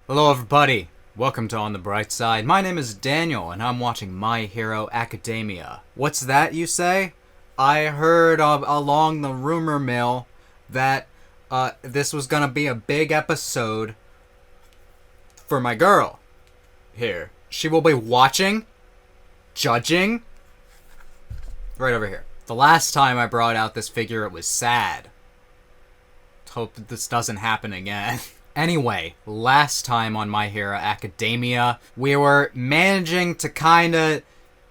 Hello everybody, welcome to On the Bright Side. My name is Daniel and I'm watching My Hero Academia. What's that, you say? I heard along the rumor mill that this was gonna be a big episode for my girl here. She will be watching, judging, right over here. The last time I brought out this figure, it was sad. Hope that this doesn't happen again. Anyway, last time on My Hero Academia, we were managing to kinda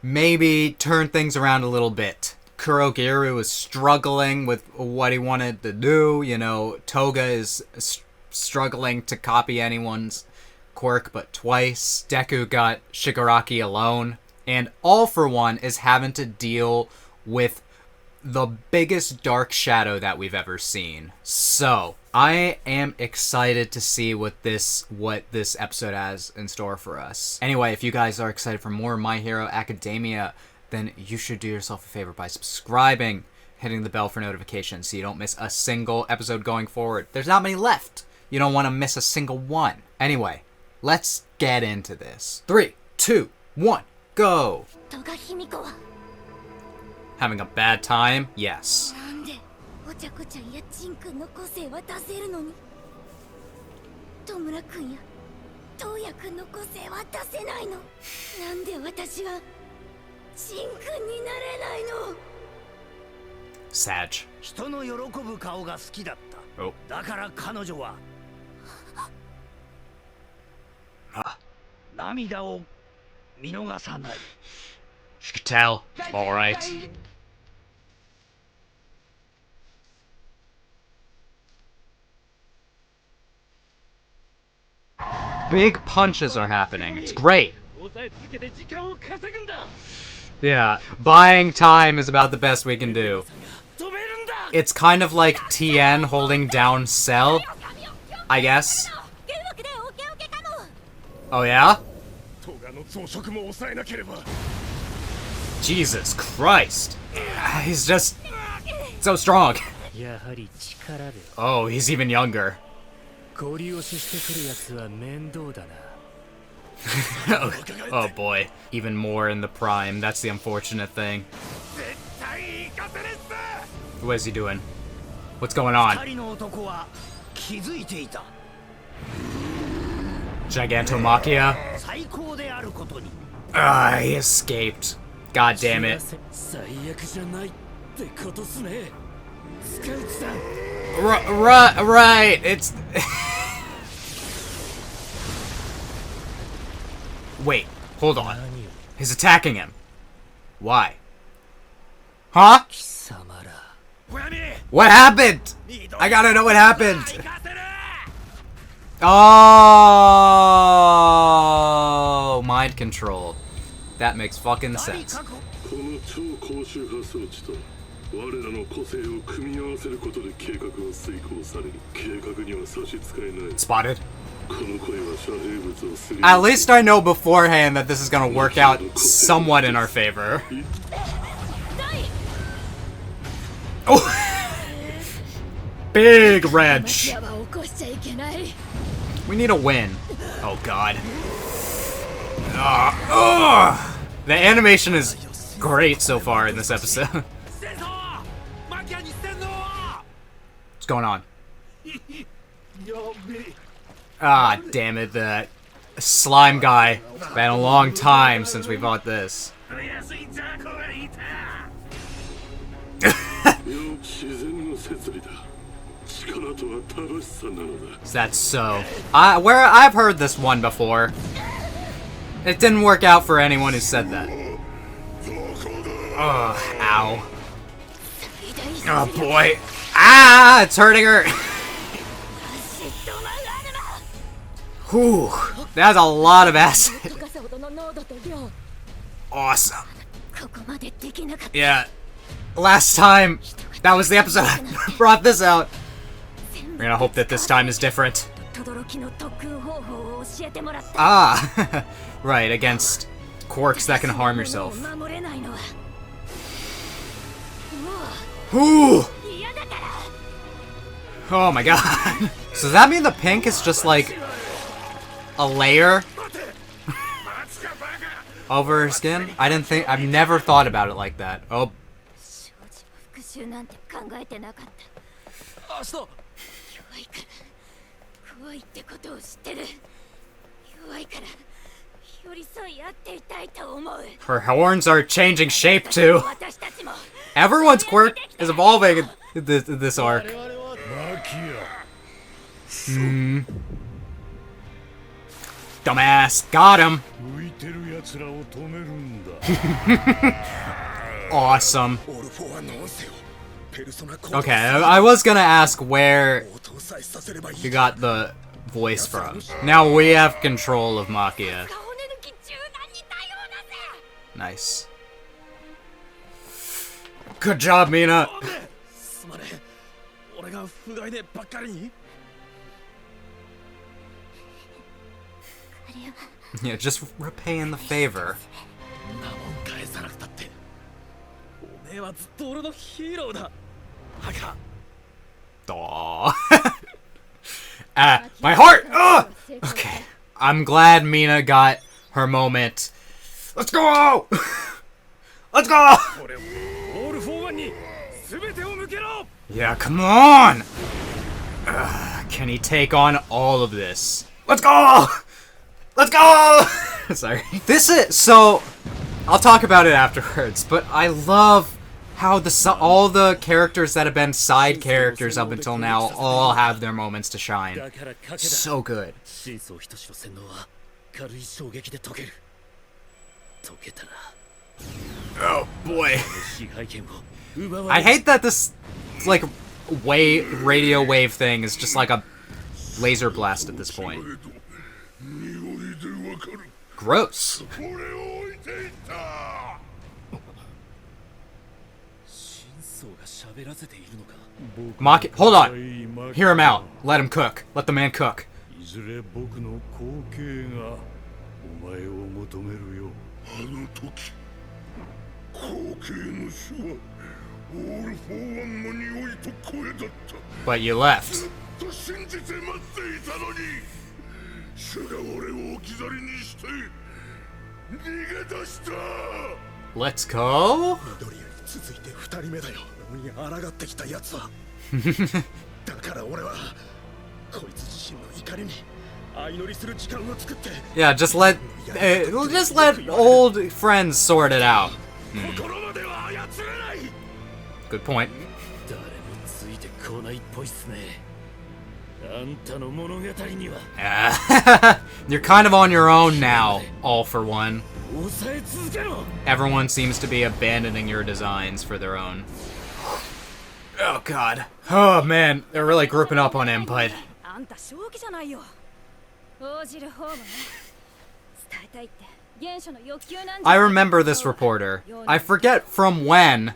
maybe turn things around a little bit. Kurogiru was struggling with what he wanted to do. You know, Toga is struggling to copy anyone's quirk but twice. Deku got Shigaraki alone. And All For One is having to deal with the biggest dark shadow that we've ever seen. So, I am excited to see what this episode has in store for us. Anyway, if you guys are excited for more My Hero Academia, then you should do yourself a favor by subscribing, hitting the bell for notifications so you don't miss a single episode going forward. There's not many left. You don't want to miss a single one. Anyway, let's get into this. 3, 2, 1, go! Having a bad time? Yes. Sag. Oh. You could tell. Alright. Big punches are happening. It's great. Yeah, buying time is about the best we can do. It's kind of like Tien holding down Cell, I guess. Oh yeah? Jesus Christ. He's just so strong. Oh, he's even younger. Oh boy, even more in the prime. That's the unfortunate thing. What is he doing? What's going on? Gigantomachia? He escaped. God damn it. Right, it's... Wait, hold on. He's attacking him. Why? Huh? What happened? I gotta know what happened. Oh, mind control. That makes fucking sense. Spotted. At least I know beforehand that this is gonna work out somewhat in our favor. Oh! Big wrench. We need a win. Oh god. The animation is great so far in this episode. What's going on? Ah, damn it, the slime guy. Been a long time since we bought this. Is that so? I've heard this one before. It didn't work out for anyone who said that. Ugh, ow. Oh boy. Ah, it's hurting her. Whew, that's a lot of acid. Awesome. Yeah, last time, that was the episode I brought this out. We're gonna hope that this time is different. Ah, right, against quirks that can harm yourself. Ooh. Oh, Oh my god. So does that mean the pink is just like a layer over her skin? I've never thought about it like that. Oh. Her horns are changing shape too. Everyone's quirk is evolving in this arc. Dumbass, got him. Awesome. Okay, I was gonna ask where you got the voice from. Now we have control of Machia. Nice. Good job, Mina. Yeah, just repaying the favor. Aww. My heart! Ugh! Okay. I'm glad Mina got her moment. Let's go! Let's go! Yeah, come on! Can he take on all of this? Let's go! Let's go! Sorry. This is... So, I'll talk about it afterwards, but I love how all the characters that have been side characters up until now all have their moments to shine. So good. Oh boy. I hate that this like radio wave thing is just like a laser blast at this point. Gross. Hold on. Hear him out. Let him cook. Let the man cook. But you left. Let's go. Yeah, just let old friends sort it out. Good point. You're kind of on your own now, all for one. Everyone seems to be abandoning your designs for their own. Oh god. Oh man, they're really grouping up on him, but... I remember this reporter. I forget from when.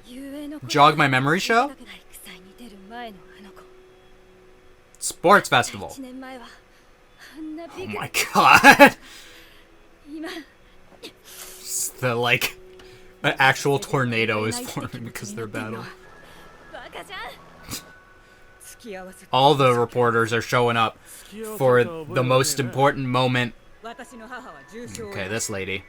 Jog my memory show? Sports festival. Oh my god. The like an actual tornado is forming because they're battling. All the reporters are showing up for the most important moment. Okay, this lady.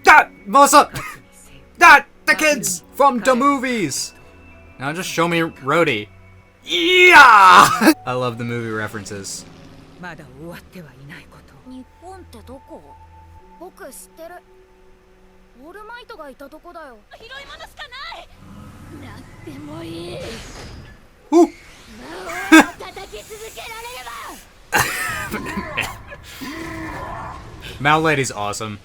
But Melissa! The kids from the movies! Now just show me Rhodey. Yeah! I love the movie references. Ooh. Mount Lady's awesome.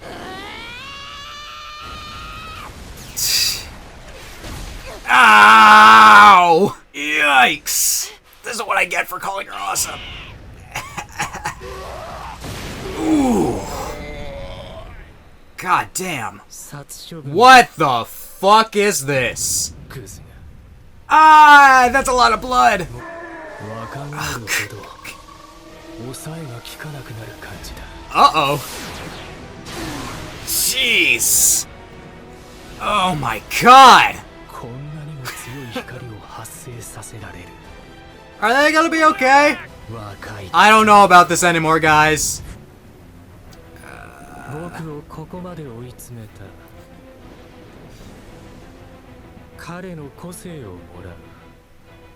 Ow! Yikes! This is what I get for calling her awesome. Ooh. God damn. What the fuck is this? Ah, that's a lot of blood. Uh-oh. Jeez. Oh my god. Are they gonna be okay? I don't know about this anymore, guys.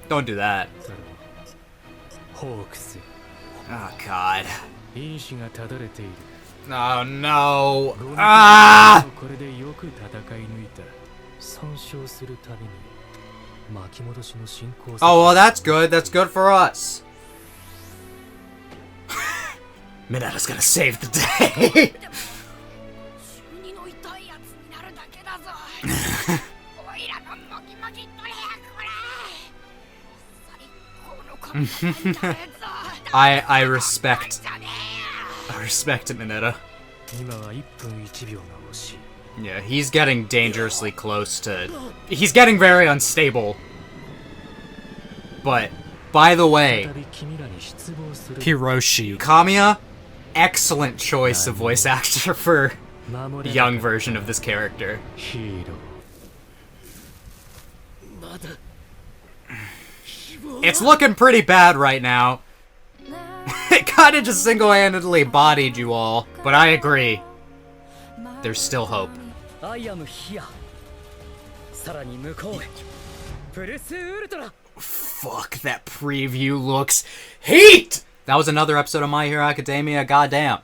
Don't do that. Oh god. Oh no. Ah! Oh well, that's good. That's good for us. Mineta's gonna save the day. I respect it, Mineta. Yeah, he's getting dangerously close to... He's getting very unstable. But, by the way, Hiroshi Kamiya, excellent choice of voice actor for the young version of this character. It's looking pretty bad right now. It kinda just single-handedly bodied you all. But I agree. There's still hope. Fuck, that preview looks heat! That was another episode of My Hero Academia, goddamn.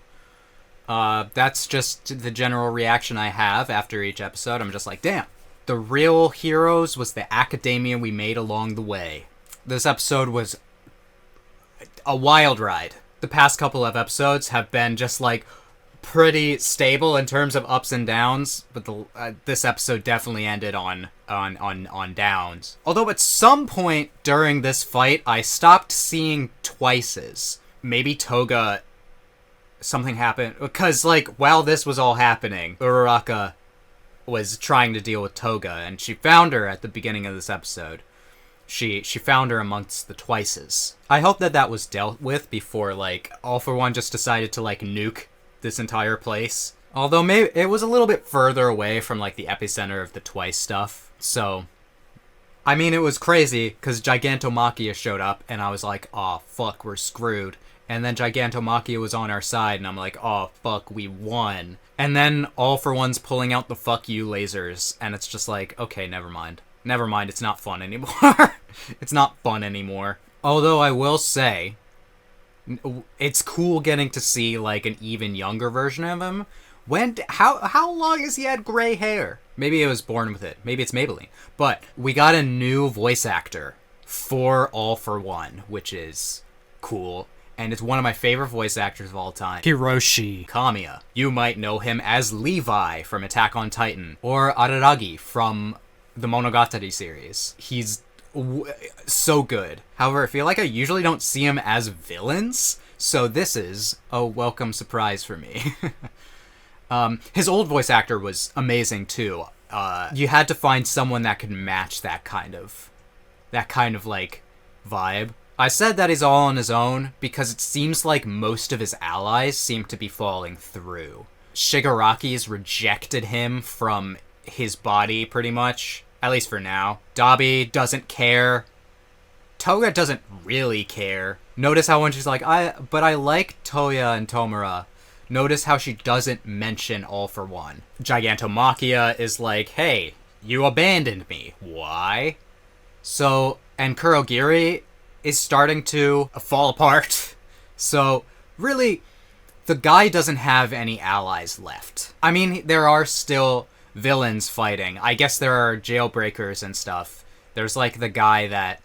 That's just the general reaction I have after each episode. I'm just like, damn. The real heroes was the academia we made along the way. This episode was a wild ride. The past couple of episodes have been just like pretty stable in terms of ups and downs, but this episode definitely ended on downs. Although at some point during this fight, I stopped seeing twices. Maybe Toga, something happened, because like while this was all happening, Uraraka was trying to deal with Toga, and she found her at the beginning of this episode. She found her amongst the twices. I hope that was dealt with before, like, All For One just decided to, like, nuke this entire place. Although maybe it was a little bit further away from, like, the epicenter of the twice stuff. So, I mean, it was crazy, because Gigantomachia showed up, and I was like, oh, fuck, we're screwed. And then Gigantomachia was on our side, and I'm like, oh, fuck, we won. And then All For One's pulling out the fuck you lasers, and it's just like, okay, never mind. Never mind, it's not fun anymore. It's not fun anymore. Although I will say, it's cool getting to see, like, an even younger version of him. How long has he had gray hair? Maybe he was born with it. Maybe it's Maybelline. But we got a new voice actor for All For One, which is cool. And it's one of my favorite voice actors of all time. Hiroshi Kamiya. You might know him as Levi from Attack on Titan, or Araragi from the Monogatari series. He's so good. However, I feel like I usually don't see him as villains, so this is a welcome surprise for me. His old voice actor was amazing too. You had to find someone that could match that kind of like vibe. I said that he's all on his own because it seems like most of his allies seem to be falling through. Shigaraki's rejected him from his body pretty much, at least for now. Dabi doesn't care. Toga doesn't really care. Notice how when she's like, but I like Toya and Tomura. Notice how she doesn't mention All For One. Gigantomachia is like, hey, you abandoned me. Why? So, and Kurogiri is starting to fall apart. So, really, the guy doesn't have any allies left. I mean, there are still villains fighting. I guess there are jailbreakers and stuff. There's like the guy that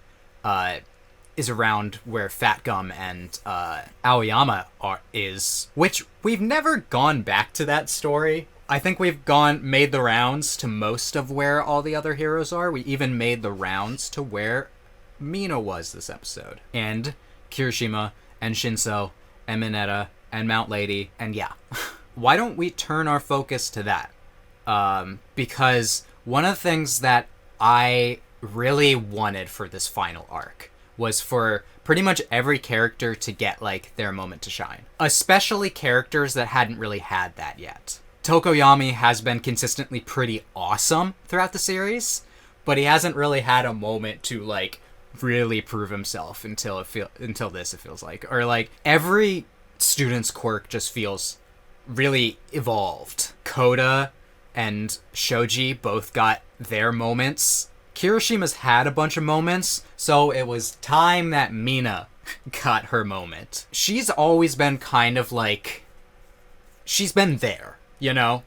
is around where Fat Gum and Aoyama is, which we've never gone back to that story. I think we've made the rounds to most of where all the other heroes are. We even made the rounds to where Mina was this episode. And Kirishima and Shinso and Mineta and Mount Lady, and yeah. Why don't we turn our focus to that? Because one of the things that I really wanted for this final arc was for pretty much every character to get, like, their moment to shine. Especially characters that hadn't really had that yet. Tokoyami has been consistently pretty awesome throughout the series, but he hasn't really had a moment to, like, really prove himself until this, it feels like. Or, like, every student's quirk just feels really evolved. Koda and Shoji both got their moments. Kirishima's had a bunch of moments, so it was time that Mina got her moment. She's always been kind of like... she's been there, you know?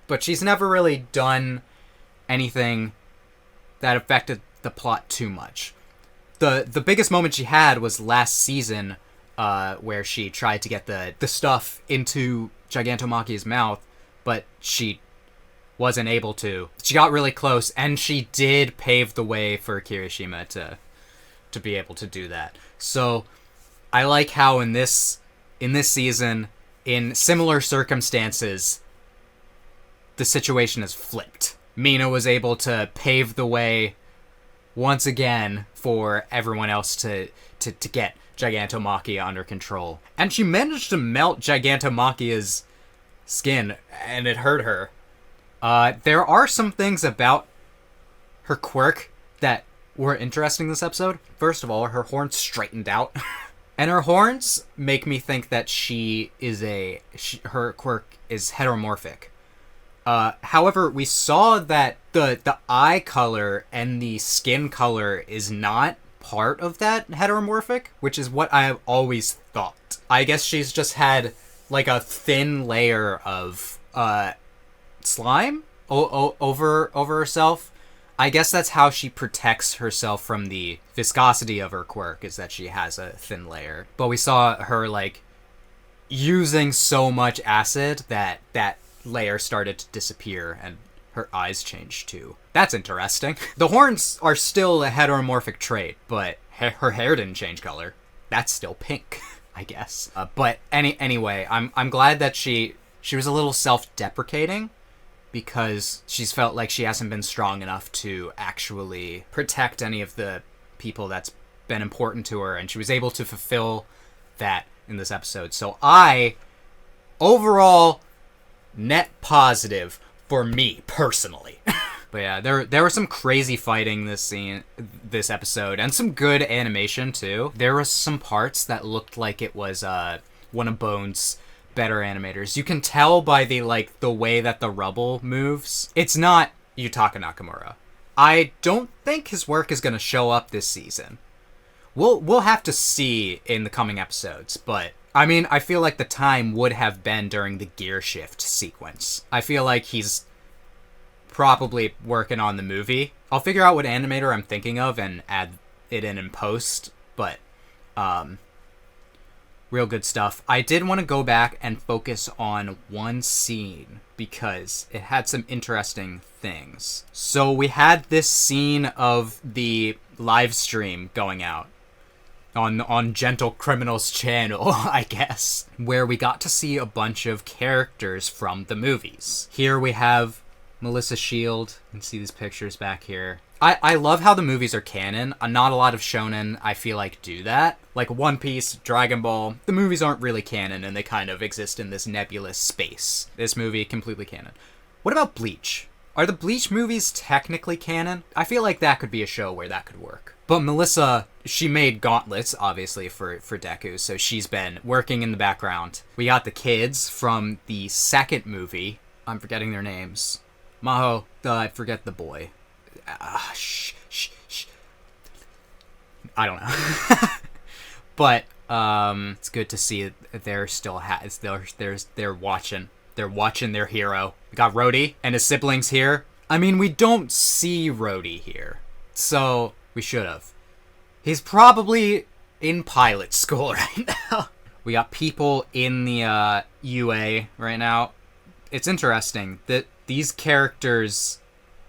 But she's never really done anything that affected the plot too much. The biggest moment she had was last season, where she tried to get the stuff into Gigantomachia's mouth, but she wasn't able to. She got really close, and she did pave the way for Kirishima to be able to do that. So I like how in this season, in similar circumstances, the situation is flipped. Mina was able to pave the way once again for everyone else to get Gigantomachia under control. And she managed to melt Gigantomachia's skin, and it hurt her. There are some things about her quirk that were interesting this episode. First of all, her horns straightened out. And her horns make me think that her quirk is heteromorphic. However, we saw that the eye color and the skin color is not part of that heteromorphic, which is what I have always thought. I guess she's just had, like, a thin layer of slime over herself. I guess that's how she protects herself from the viscosity of her quirk, is that she has a thin layer. But we saw her, like, using so much acid that layer started to disappear and her eyes changed too. That's interesting. The horns are still a heteromorphic trait, but her hair didn't change color. That's still pink, I guess. But anyway, I'm glad that she was a little self-deprecating, because she's felt like she hasn't been strong enough to actually protect any of the people that's been important to her, and she was able to fulfill that in this episode. So overall, net positive for me personally. But yeah, there was some crazy fighting this episode, and some good animation too. There was some parts that looked like it was one of Bone's better animators. You can tell by the way that the rubble moves. It's not Yutaka Nakamura. I don't think his work is going to show up this season. We'll have to see in the coming episodes, but I mean, I feel like the time would have been during the gear shift sequence. I feel like he's probably working on the movie. I'll figure out what animator I'm thinking of and add it in post, but real good stuff. I did want to go back and focus on one scene because it had some interesting things. So we had this scene of the live stream going out on Gentle Criminal's channel, I guess, where we got to see a bunch of characters from the movies. Here we have Melissa Shield. You can see these pictures back here. I love how the movies are canon. Not a lot of shonen, I feel like, do that. Like One Piece, Dragon Ball, the movies aren't really canon, and they kind of exist in this nebulous space. This movie, completely canon. What about Bleach? Are the Bleach movies technically canon? I feel like that could be a show where that could work. But Melissa, she made gauntlets, obviously, for Deku, so she's been working in the background. We got the kids from the second movie. I'm forgetting their names. Maho, I forget the boy. Shh. I don't know. But it's good to see they're still they're watching. They're watching their hero. We got Rhodey and his siblings here. I mean, we don't see Rhodey here, so we should have. He's probably in pilot school right now. We got people in the UA right now. It's interesting that these characters,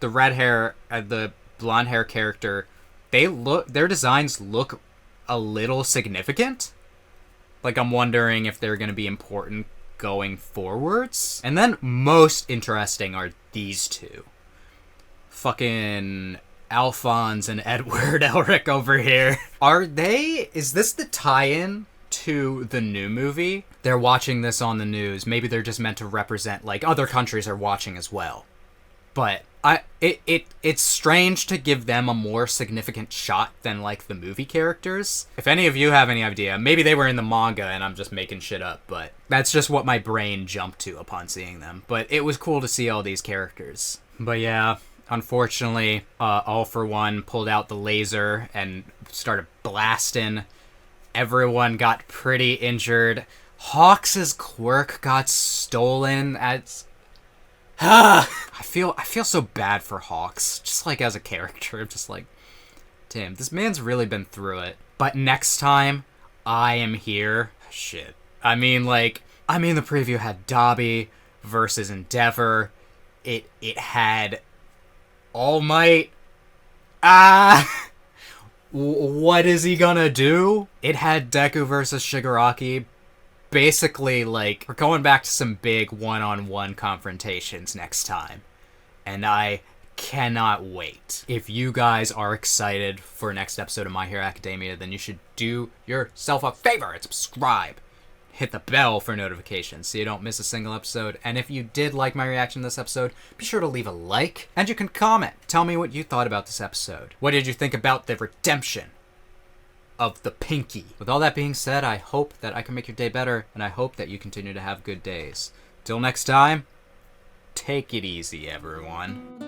the red hair and the blonde hair character, their designs look a little significant. Like, I'm wondering if they're going to be important going forwards. And then most interesting are these two. Fucking Alphonse and Edward Elric over here. Is this the tie-in to the new movie? They're watching this on the news. Maybe they're just meant to represent, like, other countries are watching as well. But it's strange to give them a more significant shot than, like, the movie characters. If any of you have any idea, maybe they were in the manga and I'm just making shit up, but that's just what my brain jumped to upon seeing them. But it was cool to see all these characters. But yeah, unfortunately, All For One pulled out the laser and started blasting. Everyone got pretty injured. Hawks' quirk got stolen. I feel so bad for Hawks, just like as a character. I'm just like, damn, this man's really been through it. But next time, I am here. Shit. I mean, the preview had Dobby versus Endeavor. It had All Might. What is he gonna do? It had Deku versus Shigaraki. Basically, like, we're going back to some big one-on-one confrontations next time. And I cannot wait. If you guys are excited for next episode of My Hero Academia, then you should do yourself a favor and subscribe. Hit the bell for notifications so you don't miss a single episode. And if you did like my reaction to this episode, be sure to leave a like. And you can comment. Tell me what you thought about this episode. What did you think about the redemption of the Pinky? With all that being said, I hope that I can make your day better, and I hope that you continue to have good days. Till next time, take it easy, everyone.